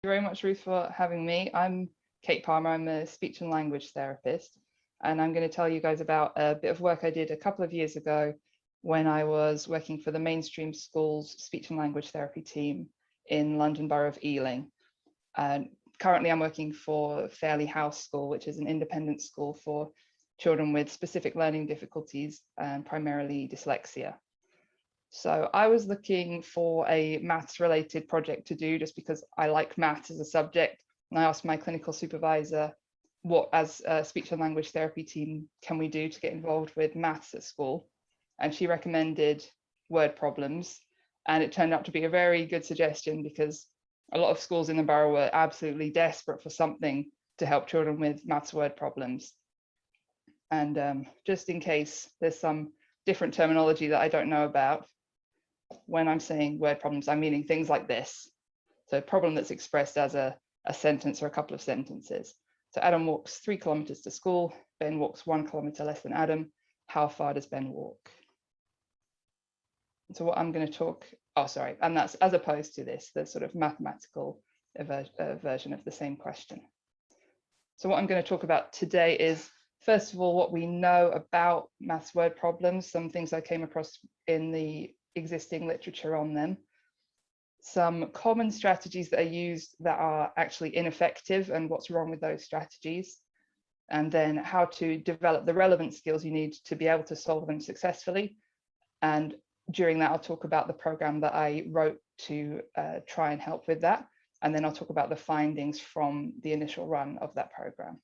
very much, Ruth, for having me. I'm Kate Palmer. I'm a speech and language therapist, and I'm going to tell you guys about a bit of work I did a couple of years ago when I was working for the mainstream schools speech and language therapy team in London Borough of Ealing. And currently I'm working for Fairley House School, which is an independent school for children with specific learning difficulties and primarily dyslexia. So I was looking for a maths related project to do just because I like maths as a subject. And I asked my clinical supervisor, what as a speech and language therapy team can we do to get involved with maths at school? And she recommended word problems. And it turned out to be a very good suggestion because a lot of schools in the borough were absolutely desperate for something to help children with maths word problems. And just in case there's some different terminology that I don't know about, when I'm saying word problems, I'm meaning things like this. So a problem that's expressed as a sentence or a couple of sentences. So Adam walks 3 kilometers to school. Ben walks 1 kilometer less than Adam. How far does Ben walk? So what I'm going to talk, and that's as opposed to this, the sort of mathematical version of the same question. So what I'm going to talk about today is, first of all, what we know about maths word problems, some things I came across in the existing literature on them, some common strategies that are used that are actually ineffective and what's wrong with those strategies, and then how to develop the relevant skills you need to be able to solve them successfully. And during that, I'll talk about the program that I wrote to try and help with that. And then I'll talk about the findings from the initial run of that program.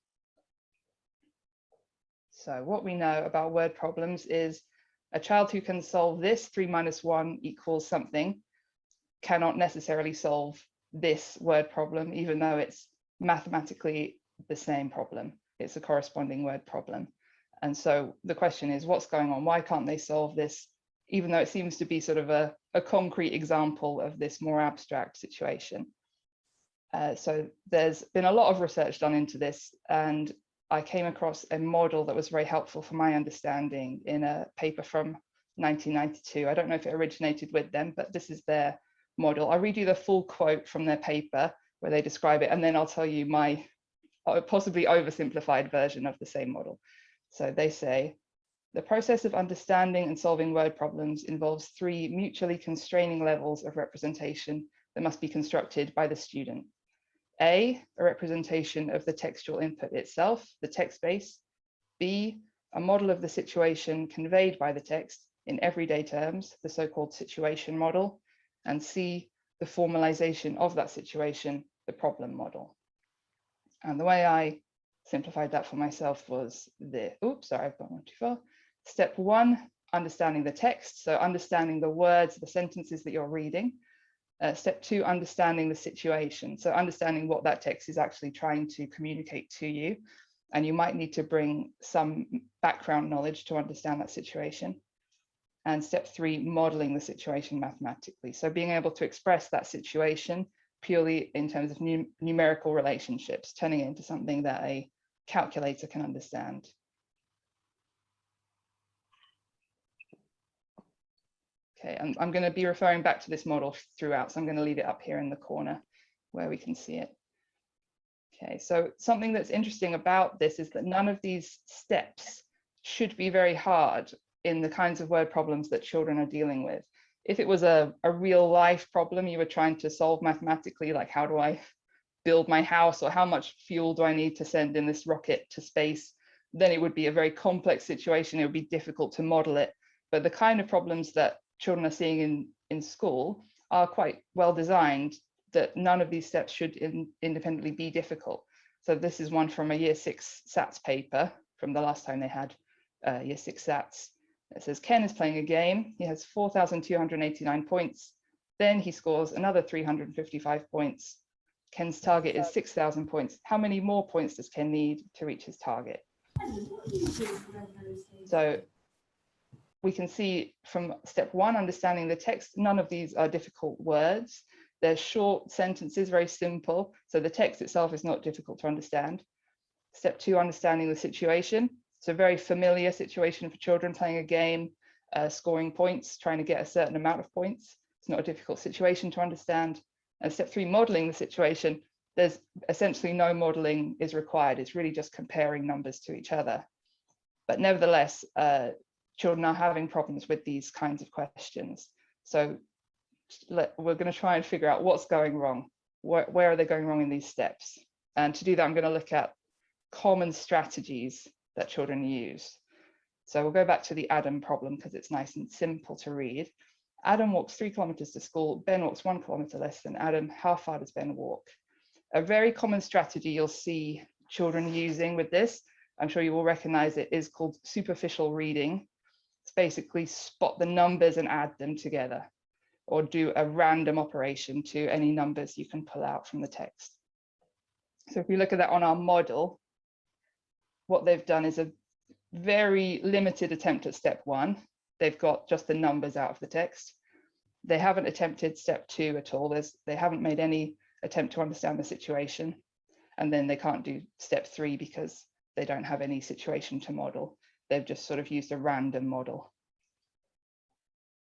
So what we know about word problems is a child who can solve this, 3 minus 1 equals something, cannot necessarily solve this word problem, even though it's mathematically the same problem. It's a corresponding word problem. And so the question is, what's going on? Why can't they solve this, even though it seems to be sort of a concrete example of this more abstract situation? So there's been a lot of research done into this, and I came across a model that was very helpful for my understanding in a paper from 1992. I don't know if it originated with them, but this is their model. I'll read you the full quote from their paper where they describe it, and then I'll tell you my possibly oversimplified version of the same model. So they say, the process of understanding and solving word problems involves 3 mutually constraining levels of representation that must be constructed by the student. A representation of the textual input itself, the text base. B, a model of the situation conveyed by the text in everyday terms, the so-called situation model. And C, the formalization of that situation, the problem model. And the way I simplified that for myself was the, I've gone one too far. Step 1, understanding the text. So understanding the words, the sentences that you're reading. Step 2, understanding the situation. So understanding what that text is actually trying to communicate to you. And you might need to bring some background knowledge to understand that situation. And step 3, modeling the situation mathematically. So being able to express that situation purely in terms of numerical relationships, turning it into something that a calculator can understand. Okay, and I'm going to be referring back to this model throughout, so I'm going to leave it up here in the corner where we can see it. Okay, so something that's interesting about this is that none of these steps should be very hard in the kinds of word problems that children are dealing with. If it was a real life problem you were trying to solve mathematically, like how do I build my house, or how much fuel do I need to send in this rocket to space, then it would be a very complex situation. It would be difficult to model it. But the kind of problems that children are seeing in school are quite well designed that none of these steps should independently be difficult. So this is one from a year 6 SATs paper from the last time they had year 6 SATs. It says Ken is playing a game. He has 4,289 points. Then he scores another 355 points. Ken's target is 6,000 points. How many more points does Ken need to reach his target? So we can see from step 1, understanding the text, none of these are difficult words. They're short sentences, very simple. So the text itself is not difficult to understand. Step 2, understanding the situation. It's a very familiar situation for children playing a game, scoring points, trying to get a certain amount of points. It's not a difficult situation to understand. And step 3, modeling the situation. there's essentially no modeling is required. It's really just comparing numbers to each other. But nevertheless, children are having problems with these kinds of questions. So we're going to try and figure out what's going wrong. Where are they going wrong in these steps? And to do that, I'm going to look at common strategies that children use. So we'll go back to the Adam problem because it's nice and simple to read. Adam walks 3 kilometers to school. Ben walks 1 kilometer less than Adam. How far does Ben walk? A very common strategy you'll see children using with this, I'm sure you will recognize it, is called superficial reading. It's basically spot the numbers and add them together, or do a random operation to any numbers you can pull out from the text. So if we look at that on our model, what they've done is a very limited attempt at step 1. They've got just the numbers out of the text. They haven't attempted step 2 at all. They haven't made any attempt to understand the situation. And then they can't do step 3 because they don't have any situation to model. They've just sort of used a random model.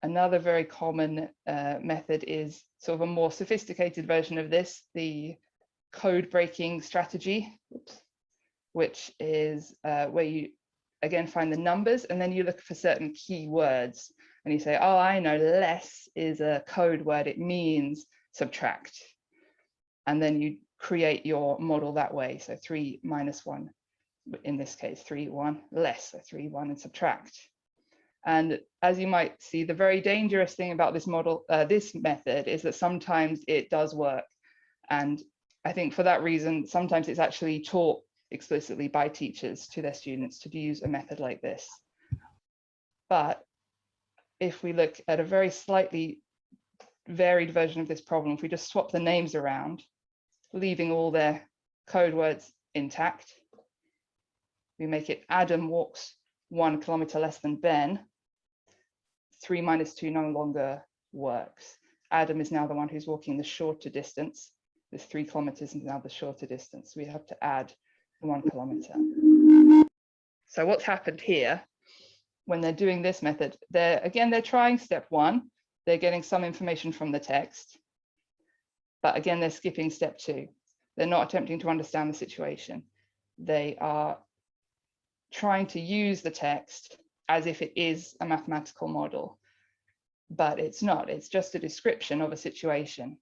Another very common method is sort of a more sophisticated version of this, the code breaking strategy, which is where you again find the numbers and then you look for certain key words and you say, oh, I know less is a code word, it means subtract. And then you create your model that way. So 3 minus 1, in this case, 3, 1, less, so 3, 1, and subtract. And as you might see, the very dangerous thing about this model, this method, is that sometimes it does work. And I think for that reason, sometimes it's actually taught explicitly by teachers to their students to use a method like this. But if we look at a very slightly varied version of this problem, if we just swap the names around, leaving all their code words intact, we make it Adam walks 1 kilometer less than Ben. 3 minus 2 no longer works. Adam is now the one who's walking the shorter distance. This 3 kilometers is now the shorter distance. We have to add 1 kilometer. So what's happened here when they're doing this method? They're trying step 1. They're getting some information from the text. But again, they're skipping step 2. They're not attempting to understand the situation. They are trying to use the text as if it is a mathematical model, but it's not. It's just a description of a situation.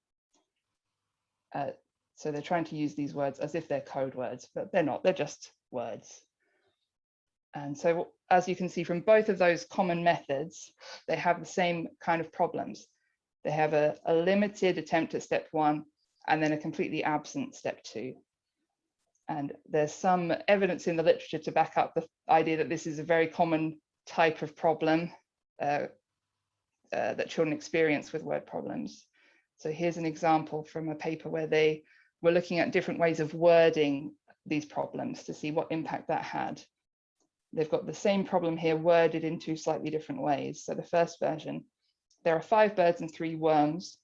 So they're trying to use these words as if they're code words, but they're not. They're just words. And so as you can see from both of those common methods, they have the same kind of problems. They have a limited attempt at step 1 and then a completely absent step 2. And there's some evidence in the literature to back up the idea that this is a very common type of problem that children experience with word problems. So here's an example from a paper where they were looking at different ways of wording these problems to see what impact that had. They've got the same problem here worded in 2 slightly different ways. So the first version, there are 5 birds and 3 worms.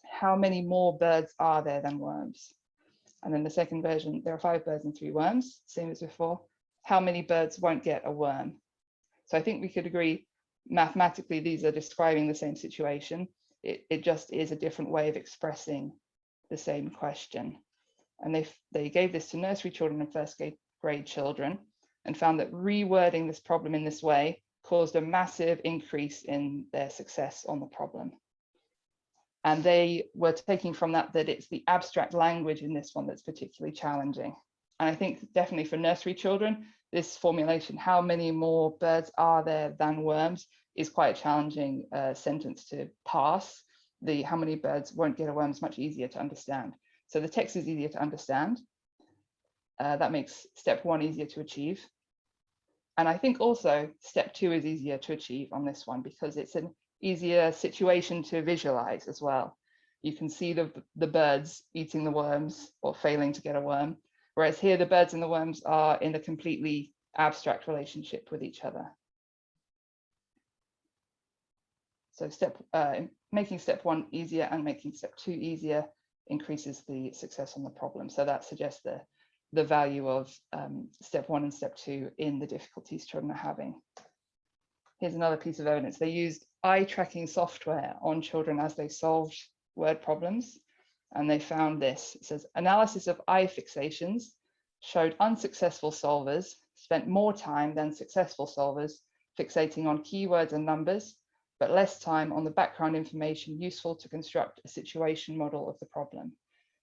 How many more birds are there than worms? And then the second version, there are 5 birds and 3 worms, same as before. How many birds won't get a worm? So I think we could agree mathematically these are describing the same situation. It just is a different way of expressing the same question. And they gave this to nursery children and first grade children and found that rewording this problem in this way caused a massive increase in their success on the problem. And they were taking from that it's the abstract language in this one that's particularly challenging. And I think definitely for nursery children, this formulation, how many more birds are there than worms, is quite a challenging sentence to pass. The how many birds won't get a worm is much easier to understand. So the text is easier to understand. That makes step 1 easier to achieve. And I think also step 2 is easier to achieve on this one because it's an easier situation to visualize as well. You can see the birds eating the worms or failing to get a worm, whereas here the birds and the worms are in a completely abstract relationship with each other. So making step 1 easier and making step 2 easier increases the success on the problem. So that suggests the value of step 1 and step 2 in the difficulties children are having. Here's another piece of evidence. They used eye tracking software on children as they solved word problems. and they found this. It says, analysis of eye fixations showed unsuccessful solvers spent more time than successful solvers fixating on keywords and numbers, but less time on the background information useful to construct a situation model of the problem.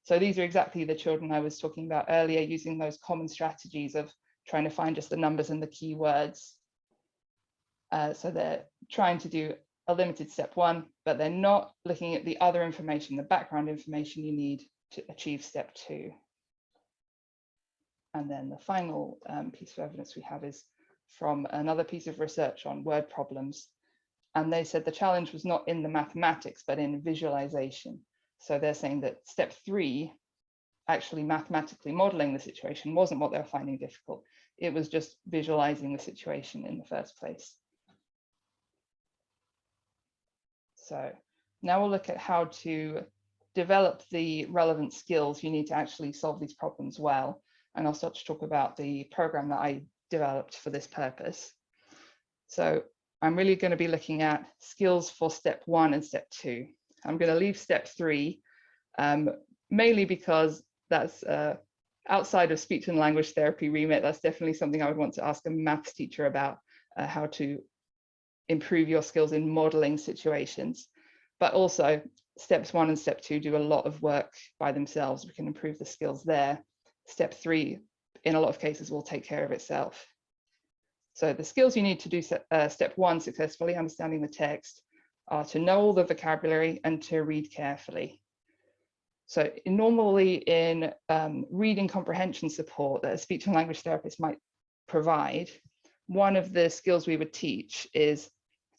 So these are exactly the children I was talking about earlier, using those common strategies of trying to find just the numbers and the keywords. So they're trying to do a limited step 1, but they're not looking at the other information, the background information you need to achieve step 2. And then the final piece of evidence we have is from another piece of research on word problems. And they said the challenge was not in the mathematics, but in visualization. So they're saying that step 3, actually mathematically modeling the situation, wasn't what they were finding difficult. It was just visualizing the situation in the first place. So now we'll look at how to develop the relevant skills you need to actually solve these problems well. And I'll start to talk about the program that I developed for this purpose. So I'm really going to be looking at skills for step 1 and step 2. I'm going to leave step 3, mainly because that's outside of speech and language therapy remit. That's definitely something I would want to ask a maths teacher about, how to improve your skills in modeling situations. But also steps 1 and step 2 do a lot of work by themselves. We can improve the skills there. Step 3, in a lot of cases, will take care of itself. So the skills you need to do step 1 successfully, understanding the text, are to know all the vocabulary and to read carefully. So normally in reading comprehension support that a speech and language therapist might provide, one of the skills we would teach is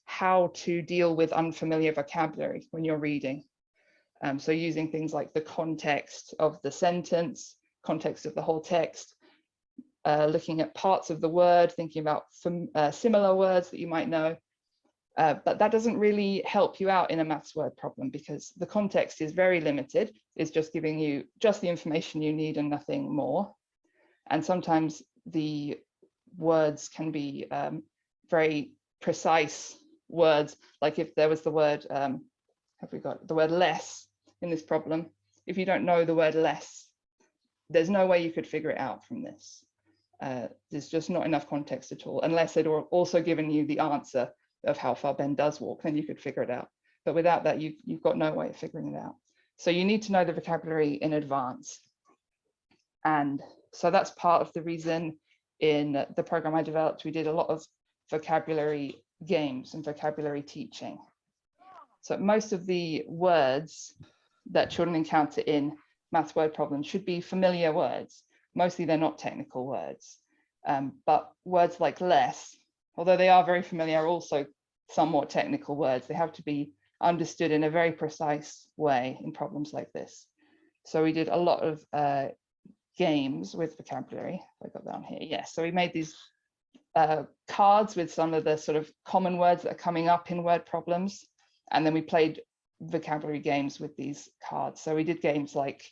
how to deal with unfamiliar vocabulary when you're reading. So using things like the context of the sentence, context of the whole text, looking at parts of the word, thinking about similar words that you might know. But that doesn't really help you out in a maths word problem, because the context is very limited. It's just giving you just the information you need and nothing more. And sometimes the words can be very precise words. Like if there was the word, have we got the word less in this problem? If you don't know the word less, there's no way you could figure it out from this. There's just not enough context at all, unless they'd also given you the answer of how far Ben does walk, then you could figure it out. But without that, you've got no way of figuring it out. So you need to know the vocabulary in advance. And so that's part of the reason in the program I developed, we did a lot of vocabulary games and vocabulary teaching. So most of the words that children encounter in maths word problems should be familiar words. Mostly they're not technical words, but words like less, although they are very familiar, are also somewhat technical words. They have to be understood in a very precise way in problems like this. So we did a lot of games with vocabulary. I got that on here. Yes, so we made these cards with some of the sort of common words that are coming up in word problems. And then we played vocabulary games with these cards. So we did games like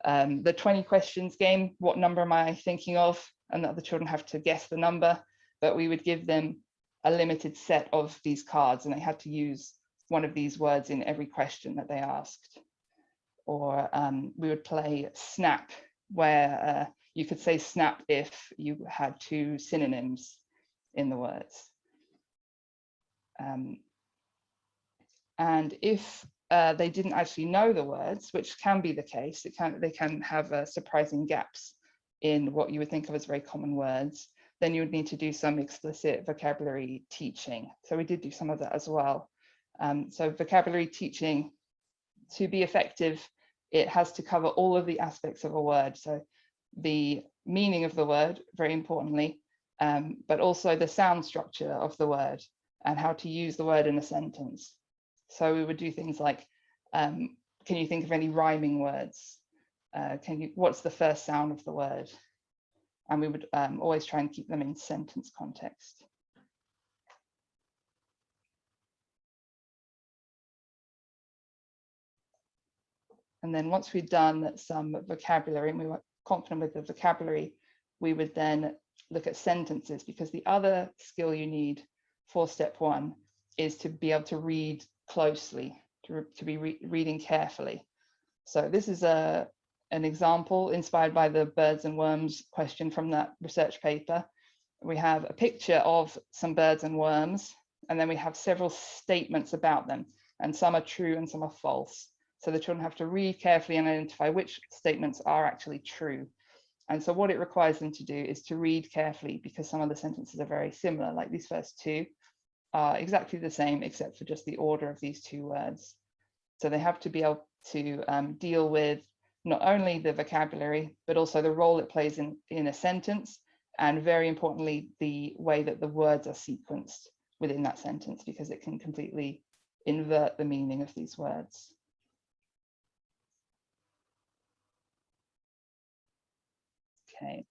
the 20 questions game, what number am I thinking of? And the other children have to guess the number, but we would give them a limited set of these cards and they had to use one of these words in every question that they asked. Or we would play snap, where you could say snap if you had 2 synonyms in the words. And if they didn't actually know the words, which can be the case, they can have surprising gaps in what you would think of as very common words, then you would need to do some explicit vocabulary teaching. So we did do some of that as well. So vocabulary teaching, to be effective, it has to cover all of the aspects of a word. So the meaning of the word, very importantly, but also the sound structure of the word and how to use the word in a sentence. So we would do things like, can you think of any rhyming words? What's the first sound of the word? And we would always try and keep them in sentence context. And then once we'd done some vocabulary and we were confident with the vocabulary, we would then look at sentences, because the other skill you need for step 1 is to be able to read closely, to be reading carefully. So this is an example inspired by the birds and worms question from that research paper. We have a picture of some birds and worms, and then we have several statements about them, and some are true and some are false. So the children have to read carefully and identify which statements are actually true. And so what it requires them to do is to read carefully, because some of the sentences are very similar, like these first two are exactly the same, except for just the order of these two words. So they have to be able to deal with not only the vocabulary, but also the role it plays in a sentence, and very importantly, the way that the words are sequenced within that sentence, because it can completely invert the meaning of these words. Okay,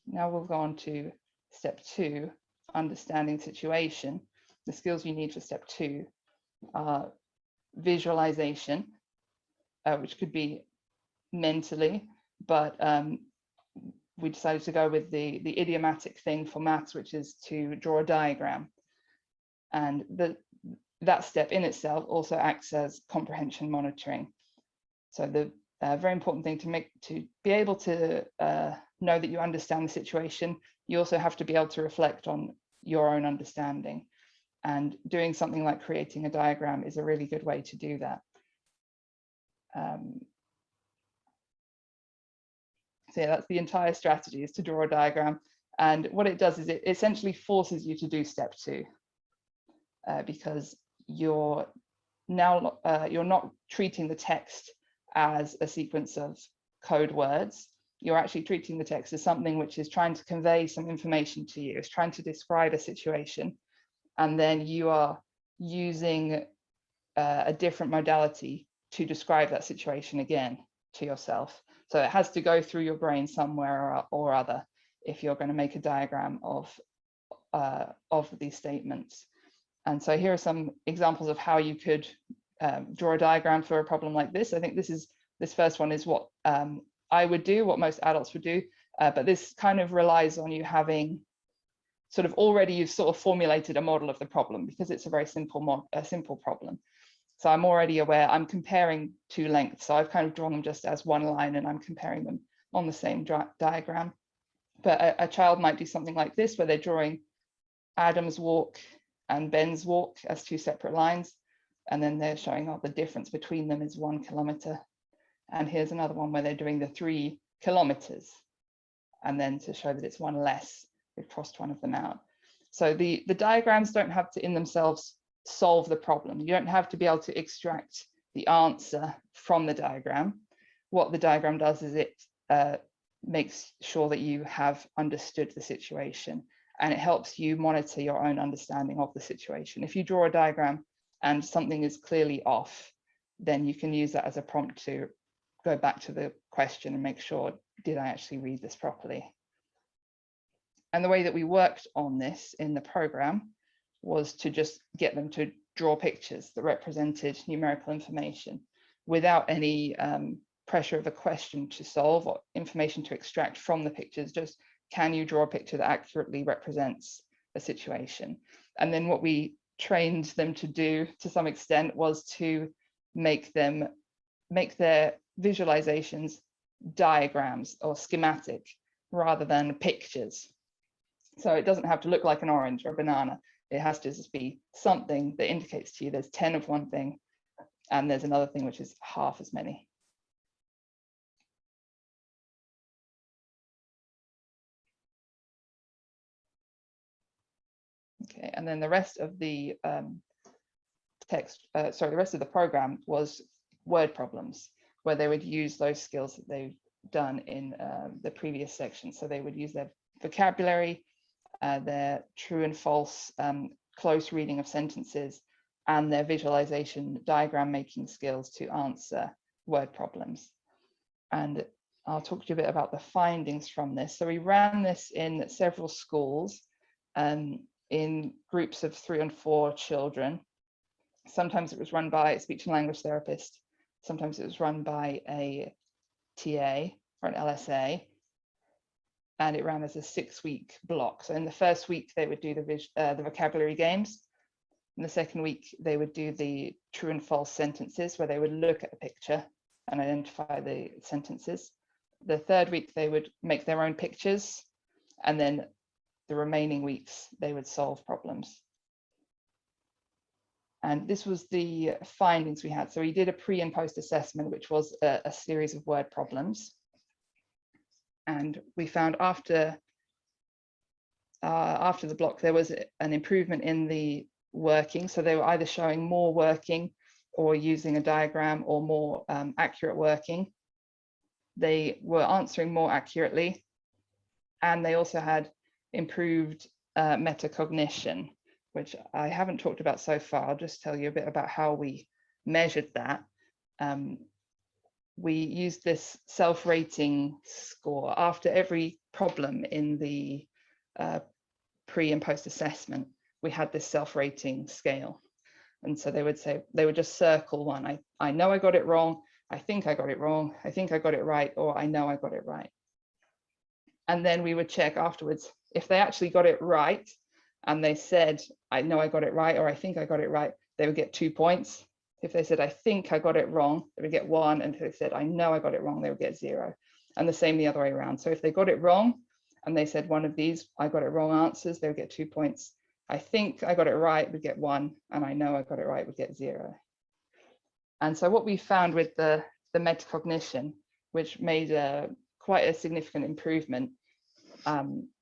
now we'll go on to step 2, understanding situation. The skills you need for step 2 are visualization, which could be mentally, but we decided to go with the idiomatic thing for maths, which is to draw a diagram. And that step in itself also acts as comprehension monitoring. So the very important thing to be able to know that you understand the situation, you also have to be able to reflect on your own understanding. And doing something like creating a diagram is a really good way to do that. So yeah, that's the entire strategy, is to draw a diagram. And what it does is it essentially forces you to do step 2, because you're not treating the text as a sequence of code words. You're actually treating the text as something which is trying to convey some information to you. It's trying to describe a situation, and then you are using a different modality to describe that situation again to yourself. So it has to go through your brain somewhere or other if you're going to make a diagram of these statements. And so here are some examples of how you could draw a diagram for a problem like this. I think this first one is what I would do, what most adults would do, but this kind of relies on you having sort of you've sort of formulated a model of the problem, because it's a very simple problem. So I'm already aware, I'm comparing two lengths. So I've kind of drawn them just as one line, and I'm comparing them on the same diagram. But a child might do something like this, where they're drawing Adam's walk and Ben's walk as two separate lines. And then they're showing the difference between them is 1 kilometer. And here's another one where they're doing the 3 kilometers. And then to show that it's one less, we've crossed one of them out. So the diagrams don't have to in themselves solve the problem. You don't have to be able to extract the answer from the diagram. What the diagram does is it makes sure that you have understood the situation, and it helps you monitor your own understanding of the situation. If you draw a diagram and something is clearly off, then you can use that as a prompt to go back to the question and make sure, did I actually read this properly? And the way that we worked on this in the program was to just get them to draw pictures that represented numerical information without any pressure of a question to solve or information to extract from the pictures. Just, can you draw a picture that accurately represents a situation? And then what we trained them to do to some extent was to make their visualizations diagrams or schematic rather than pictures. So it doesn't have to look like an orange or a banana. It has to just be something that indicates to you there's 10 of one thing and there's another thing which is half as many. Okay, and then the rest of the the rest of the program was word problems, where they would use those skills that they've done in the previous section. So they would use their vocabulary, their true and false close reading of sentences, and their visualization diagram making skills to answer word problems. And I'll talk to you a bit about the findings from this. So we ran this in several schools in groups of 3 and 4 children. Sometimes it was run by a speech and language therapist. Sometimes it was run by a TA or an LSA. And it ran as a 6-week block. So in the first week, they would do the vocabulary games. In the second week, they would do the true and false sentences, where they would look at a picture and identify the sentences. The third week, they would make their own pictures, and then the remaining weeks, they would solve problems. And this was the findings we had. So we did a pre and post assessment, which was a series of word problems. And we found after the block, there was an improvement in the working. So they were either showing more working or using a diagram or more accurate working. They were answering more accurately, and they also had improved metacognition, which I haven't talked about so far. I'll just tell you a bit about how we measured that. We used this self-rating score after every problem in the pre and post assessment. We had this self-rating scale. And so they would say, they would just circle one. I know I got it wrong. I think I got it wrong. I think I got it right, or I know I got it right. And then we would check afterwards if they actually got it right and they said, I know I got it right, or I think I got it right, they would get 2 points. If they said, I think I got it wrong, they would get 1. And if they said, I know I got it wrong, they would get 0. And the same the other way around. So if they got it wrong and they said one of these, I got it wrong answers, they would get 2 points. I think I got it right would get 1, and I know I got it right would get 0. And so what we found with the metacognition, which made quite a significant improvement,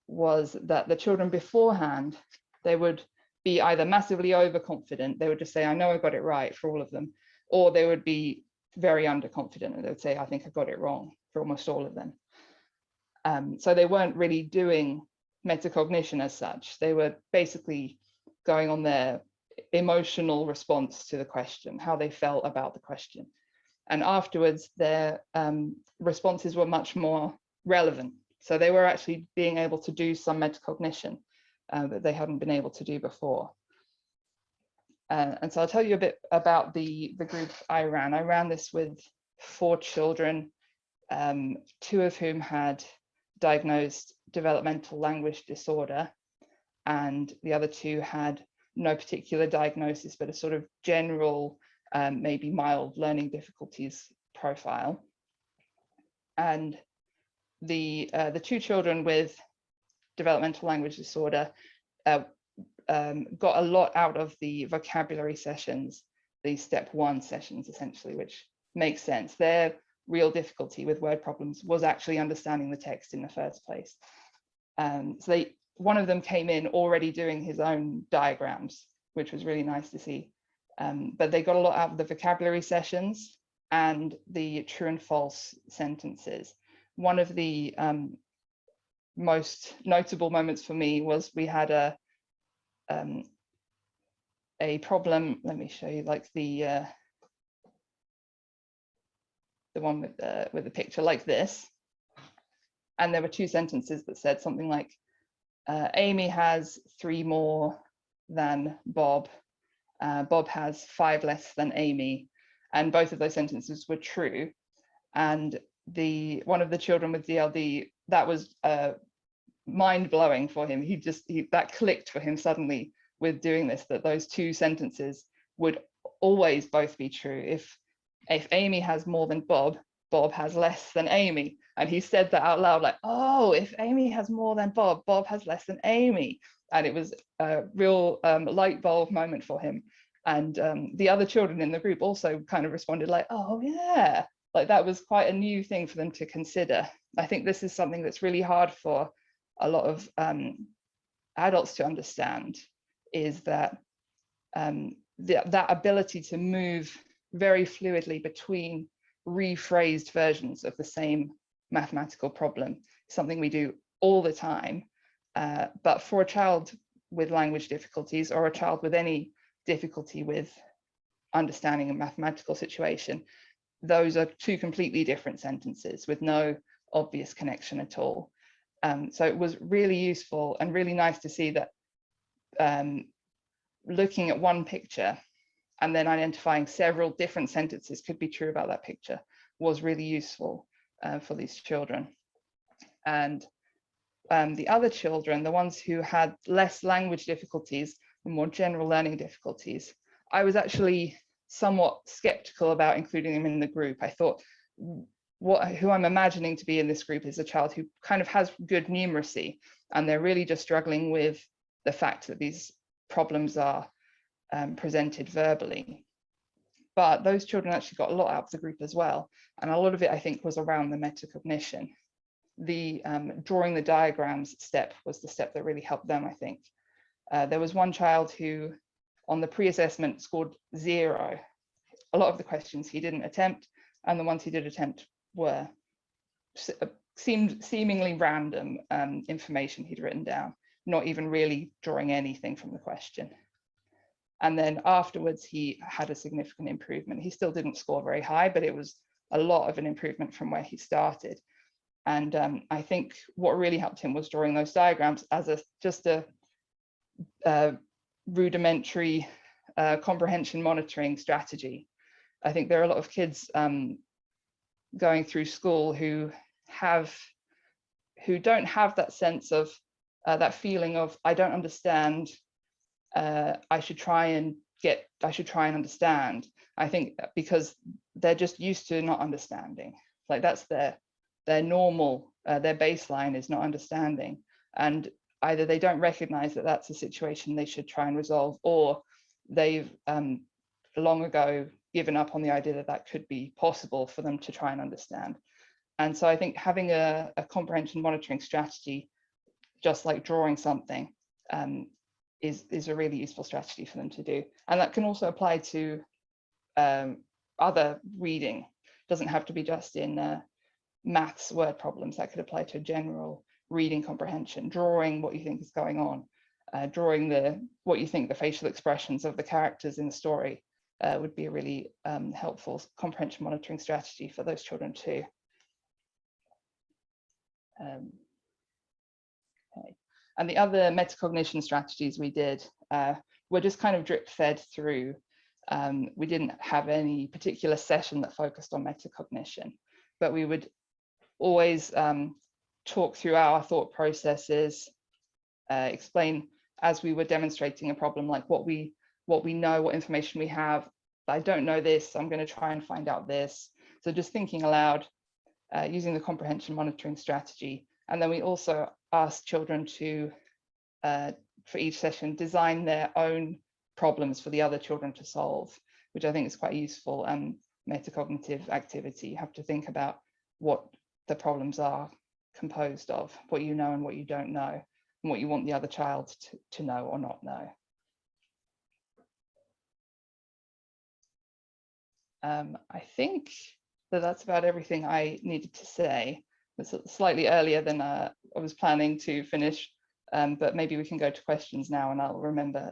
was that the children beforehand, they would be either massively overconfident, they would just say, I know I got it right for all of them, or they would be very underconfident and they would say, I think I got it wrong for almost all of them. So they weren't really doing metacognition as such. They were basically going on their emotional response to the question, how they felt about the question. And afterwards, their responses were much more relevant. So they were actually being able to do some metacognition that they hadn't been able to do before. And so I'll tell you a bit about the group I ran. I ran this with 4 children, 2 of whom had diagnosed developmental language disorder, and the other 2 had no particular diagnosis, but a sort of general, maybe mild learning difficulties profile. And the 2 children with developmental language disorder got a lot out of the vocabulary sessions, the step 1 sessions essentially, which makes sense. Their real difficulty with word problems was actually understanding the text in the first place. So one of them came in already doing his own diagrams, which was really nice to see. But they got a lot out of the vocabulary sessions and the true and false sentences. One of the most notable moments for me was we had a problem. Let me show you, like the one with the picture like this, and there were 2 sentences that said something like, Amy has 3 more than Bob. Bob has 5 less than Amy, and both of those sentences were true. And one of the children with DLD, that was mind-blowing for him. That clicked for him suddenly with doing this, that those 2 sentences would always both be true. If Amy has more than Bob, Bob has less than Amy. And he said that out loud, like, oh, if Amy has more than Bob, Bob has less than Amy. And it was a real light bulb moment for him. And the other children in the group also kind of responded like, oh yeah, like that was quite a new thing for them to consider. I think this is something that's really hard for a lot of adults to understand, is that that ability to move very fluidly between rephrased versions of the same mathematical problem, something we do all the time. But for a child with language difficulties, or a child with any difficulty with understanding a mathematical situation, those are 2 completely different sentences with no obvious connection at all. So it was really useful and really nice to see that looking at one picture and then identifying several different sentences could be true about that picture was really useful for these children. And the other children, the ones who had less language difficulties and more general learning difficulties, I was actually somewhat skeptical about including them in the group. I thought, who I'm imagining to be in this group is a child who kind of has good numeracy, and they're really just struggling with the fact that these problems are presented verbally. But those children actually got a lot out of the group as well. And a lot of it, I think, was around the metacognition. The drawing the diagrams step was the step that really helped them, I think. There was one child who, on the pre-assessment, scored 0. A lot of the questions he didn't attempt, and the ones he did attempt were seemingly random information he'd written down, not even really drawing anything from the question. And then afterwards, he had a significant improvement. He still didn't score very high, but it was a lot of an improvement from where he started. And I think what really helped him was drawing those diagrams as just a rudimentary comprehension monitoring strategy. I think there are a lot of kids going through school who don't have that sense of that feeling of, I don't understand, I should try and understand. I think because they're just used to not understanding. Like that's their normal, their baseline is not understanding. And either they don't recognize that that's a situation they should try and resolve, or they've long ago given up on the idea that that could be possible for them to try and understand. And so I think having a comprehension monitoring strategy, just like drawing something, is a really useful strategy for them to do. And that can also apply to other reading. It doesn't have to be just in maths word problems. That could apply to general reading comprehension, drawing what you think is going on, drawing what you think the facial expressions of the characters in the story would be a really helpful comprehension monitoring strategy for those children too. Okay. And the other metacognition strategies we did were just kind of drip fed through. We didn't have any particular session that focused on metacognition, but we would always talk through our thought processes, explain as we were demonstrating a problem, like what we know, what information we have. I don't know this, I'm going to try and find out this. So just thinking aloud, using the comprehension monitoring strategy. And then we also asked children to, for each session, design their own problems for the other children to solve, which I think is quite useful metacognitive activity. You have to think about what the problems are composed of, what you know and what you don't know, and what you want the other child to know or not know. I think that's about everything I needed to say. It's slightly earlier than I was planning to finish, but maybe we can go to questions now, and I'll remember